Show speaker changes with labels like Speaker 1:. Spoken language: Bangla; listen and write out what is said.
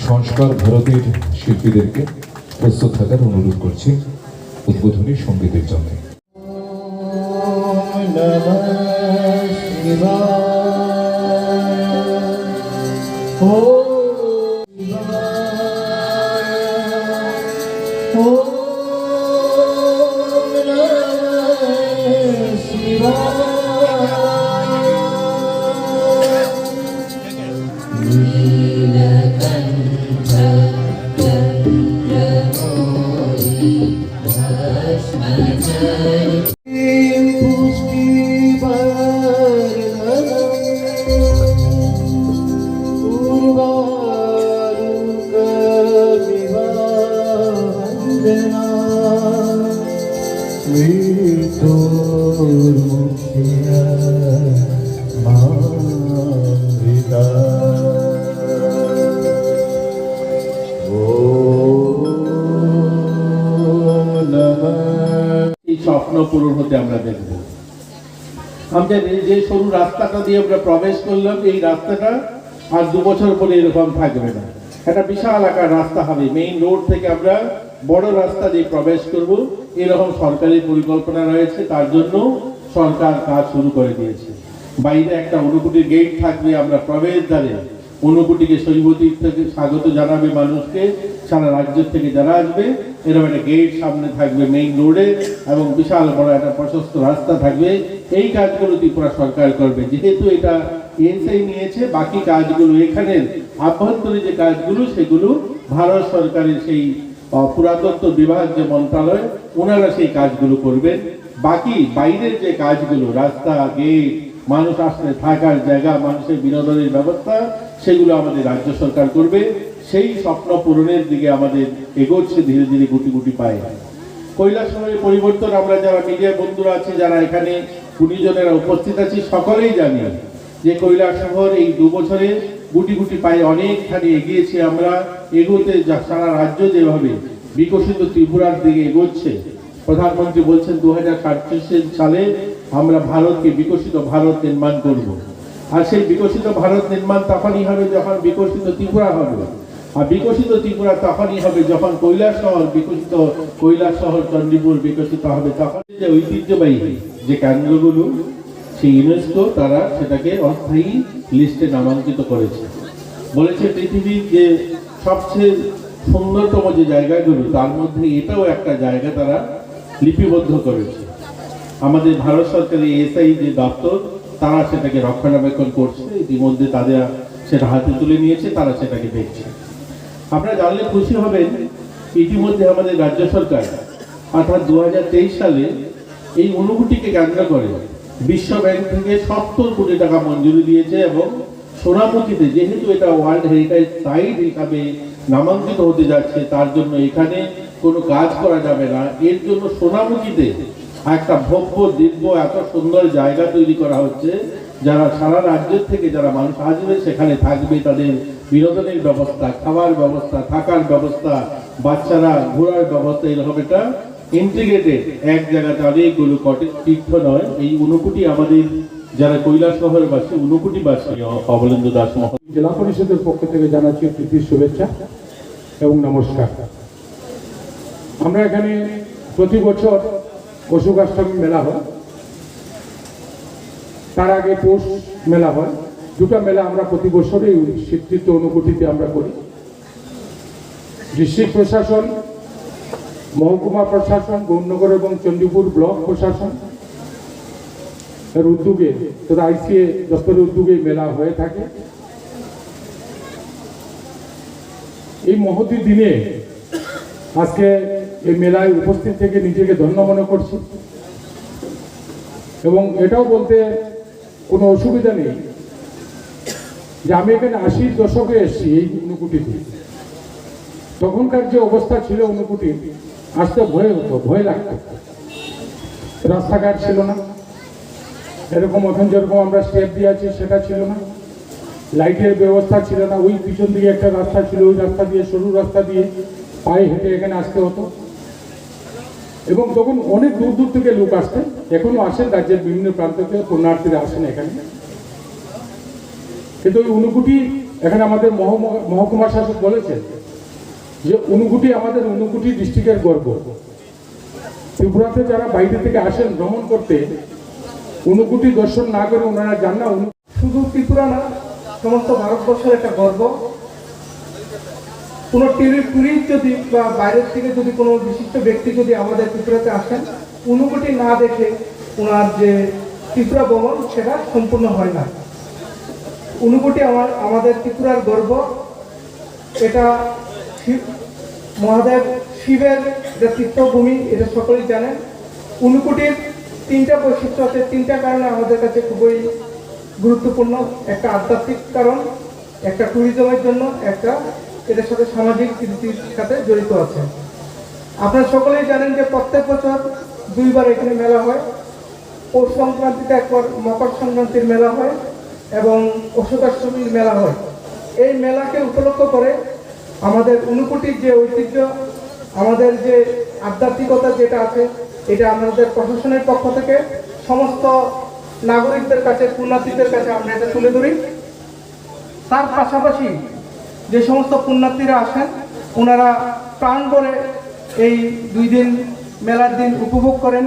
Speaker 1: সংস্কার ভারতের শিল্পীদেরকে প্রস্তুত থাকার অনুরোধ করছি উদ্বোধনী সঙ্গীতের জন্য।
Speaker 2: স্বপ্ন পূরণ হতে আমরা দেখব। আমরা যে সরু রাস্তাটা দিয়ে আমরা প্রবেশ করলাম, এই রাস্তাটা আর 2 বছর পরে এরকম থাকবে না। একটা বিশাল আকার রাস্তা হবে, মেইন রোড থেকে আমরা বড় রাস্তা দিয়ে প্রবেশ করব, এরকম সরকারি পরিকল্পনা রয়েছে। তার জন্য সরকার কাজ শুরু করে দিয়েছে। বাইরে একটা ঊনকোটির গেট থাকবে, আমরা প্রবেশদ্বারে ঊনকোটিকে শৈবতীর থেকে স্বাগত জানাবে মানুষকে, সারা রাজ্য থেকে যারা আসবে। এরকম একটা গেট সামনে থাকবে মেইন রোডে, এবং বিশাল বড় একটা প্রশস্ত রাস্তা থাকবে। এই কাজগুলো ত্রিপুরা সরকার করবে। যেহেতু এটা এনএসআই নিয়েছে, বাকি কাজগুলো এখানের আভ্যন্তরীণ যে কাজগুলো সেগুলো ভারত সরকারের সেই পুরাতত্ত্ব বিভাগ যে মন্ত্রণালয়, ওনারা সেই কাজগুলো করবেন। বাকি বাইরের যে কাজগুলো, রাস্তা, গেট, মানুষ আসলে থাকার জায়গা, মানুষের বিনোদনের ব্যবস্থা, সেগুলো আমাদের রাজ্য সরকার করবে। সেই স্বপ্ন পূরণের দিকে আমাদের এগোচ্ছে ধীরে ধীরে, গুটি গুটি পায়ে। কৈলাসহরের পরিবর্তন আমরা যারা মিডিয়া বন্ধুরা আছে, যারা এখানে গুণীজনেরা উপস্থিত আছি, সকলেই জানি যে কৈলাসহর এই 2 বছরে গুটি গুটি পায়ে অনেকখানি এগিয়েছি আমরা। এগোতে সারা রাজ্য যেভাবে বিকশিত ত্রিপুরার দিকে এগোচ্ছে, প্রধানমন্ত্রী বলছেন 2047 সালে আমরা ভারতকে বিকশিত ভারত নির্মাণ করব। আর সেই বিকশিত ভারত নির্মাণ তখনই হবে যখন বিকশিত ত্রিপুরা হবে। আর বিকশিত ত্রিপুরা তখনই হবে যখন কৈলাসহর বিকশিত, কৈলাসহর চণ্ডীপুর বিকশিত হবে। তখন যে ঐতিহ্যবাহী যে কেন্দ্রগুলো, সেই ইউনেস্কো তারা সেটাকে অস্থায়ী লিস্টে নামাঙ্কিত করেছে। বলেছে পৃথিবীর যে সবচেয়ে সুন্দরতম যে জায়গাগুলো, তার মধ্যে এটাও একটা জায়গা তারা লিপিবদ্ধ করেছে। আমাদের ভারত সরকারের এসআই যে দপ্তর, তারা সেটাকে রক্ষণাবেক্ষণ করছে। ইতিমধ্যে তাদের সেটা হাতে তুলে নিয়েছে, তারা সেটাকে দেখছে। আপনারা জানলে খুশি হবেন, ইতিমধ্যে আমাদের রাজ্য সরকার অর্থাৎ 2023 সালে এই ঊনকোটিকে কেন্দ্র করে বিশ্ব ব্যাংক থেকে 70 কোটি টাকা মঞ্জুরি দিয়েছে। এবং সোনামুখীতে, যেহেতু এটা ওয়ার্ল্ড হেরিটেজ সাইট হিসাবে নামাঙ্কিত হতে যাচ্ছে, তার জন্য এখানে কোনো কাজ করা যাবে না। এর জন্য সোনামুখীতে একটা ভব্য দিব্য এত সুন্দর জায়গা তৈরি করা হচ্ছে, যারা সারা রাজ্য থেকে যারা মানুষ আসবে সেখানে থাকবে, তাদের বিনোদনের ব্যবস্থা, খাবার ব্যবস্থা, থাকার ব্যবস্থা, বাচ্চারা ঘোরার ব্যবস্থা, এরকম একটা ইন্টিগ্রেটেড এক জায়গাতে অনেকগুলো তীর্থ নয়। এই ঊনকোটি আমাদের যারা কৈলাসহরবাসী, ঊনকোটিবাসী, অবলেন্দু দাস মহোদয়,
Speaker 3: জেলা পরিষদের পক্ষ থেকে জানাচ্ছি প্রীতির শুভেচ্ছা এবং নমস্কার। আমরা এখানে প্রতি বছর অশোকাষ্টমী মেলা হয়, তার আগে পৌষ মেলা হয়। 2টা মেলা আমরা প্রতি বছরই স্বীকৃত ঊনকোটিতে আমরা করি। ডিস্ট্রিক্ট প্রশাসন, মহকুমা প্রশাসন, গৌরনগর এবং চণ্ডীপুর ব্লক প্রশাসন এর উদ্যোগে, তথা আইসিএ দপ্তরের উদ্যোগে মেলা হয়ে থাকে। এই মহতী দিনে আজকে এই মেলায় উপস্থিত থেকে নিজেকে ধন্য মনে করছি, এবং এটাও বলতে কোনো অসুবিধা নেই যে আমি এখানে 80 দশকে এসেছি এই ঊনকোটিতে। তখনকার যে অবস্থা ছিল ঊনকোটি, আসতে ভয় হতো, ভয় লাগতো। রাস্তাঘাট ছিল না এরকম, এখন যেরকম আমরা স্টেপ দিয়ে আছি সেটা ছিল না, লাইটের ব্যবস্থা ছিল না। ওই পিছন দিকে একটা রাস্তা ছিল, ওই রাস্তা দিয়ে, সরু রাস্তা দিয়ে পায়ে হেঁটে এখানে আসতে হতো। এবং তখন অনেক দূর দূর থেকে লোক আসতেন, এখনো আসেন, রাজ্যের বিভিন্ন প্রান্ত থেকে পুণ্যার্থীরা আসেন এখানে। কিন্তু ওই ঊনকোটি এখানে আমাদের মহকুমা শাসক বলেছেন যে ঊনকোটি আমাদের ঊনকোটি ডিস্ট্রিক্টের গর্ব। ত্রিপুরাতে যারা বাইরে থেকে আসেন ভ্রমণ করতে, ঊনকোটি দর্শন না করে ওনারা যান না।
Speaker 4: শুধু ত্রিপুরা না, সমস্ত ভারতবর্ষের একটা গর্ব। কোনো ট্যুরিস্ট যদি বা বাইরের থেকে যদি কোনো বিশিষ্ট ব্যক্তি যদি আমাদের ত্রিপুরাতে আসেন, ঊনকোটি না দেখে ওনার যে ত্রিপুরা ভ্রমণ সেটা সম্পূর্ণ হয় না। ঊনকোটি আমাদের ত্রিপুরার গর্ব। এটা মহাদেব শিবের যে তীর্থভূমি, এটা সকলেই জানেন। ঊনকোটির 3টা বৈশিষ্ট্য আছে, 3টা কারণে আমাদের কাছে খুবই গুরুত্বপূর্ণ। একটা আধ্যাত্মিক কারণ, একটা ট্যুরিজমের জন্য, একটা এদের সাথে সামাজিক কীর্তির সাথে জড়িত আছে। আপনারা সকলেই জানেন যে প্রত্যেক বছর 2বার এখানে মেলা হয়। পৌষ সংক্রান্তিতে একবার মকর সংক্রান্তির মেলা হয় এবং অশোকাষ্টমীর মেলা হয়। এই মেলাকে উপলক্ষ করে আমাদের ঊনকোটির যে ঐতিহ্য, আমাদের যে আধ্যাত্মিকতা যেটা আছে, এটা আমাদের প্রশাসনের পক্ষ থেকে সমস্ত নাগরিকদের কাছে, পুণ্যার্থীদের কাছে আমরা এটা তুলে ধরি। তার পাশাপাশি যে সমস্ত পুণ্যার্থীরা আসেন, ওনারা প্রাণ ভরে এই 2 দিন মেলার দিন উপভোগ করেন।